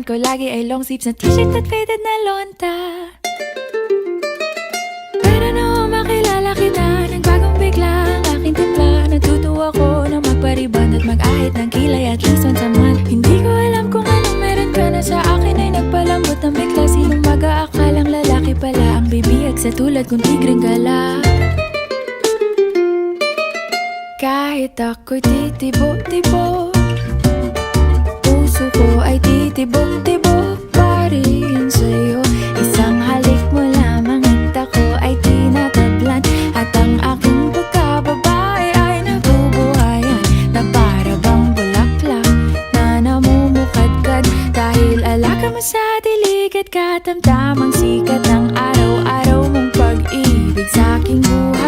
ko lagi ay long sleeves na t-shirt at faded na lonta. Pero noong makilala kita, nagbagong bigla ang aking timpla. Natutuwa ko na magpariban at mag-ahit ng kilay at least once a month. Hindi ko alam kung anong meron ka na sa akin ay nagpalambot ng bigla. Sinong mag-aakalang lalaki pala ang bibiyag sa tulad kong tigring gala. Kahit ako'y titibo-tibo, puso ko ay titibok-tibok pa rin sa'yo. Isang halik mo lamang at ako ay tinatablan, at ang aking pagkababae ay nabubuhayan na para bang bulaklak na namumukadkad. Dahil alaga mo sa dilig at katamtamang sikat ng araw-araw mong pag-ibig sa aking buhay.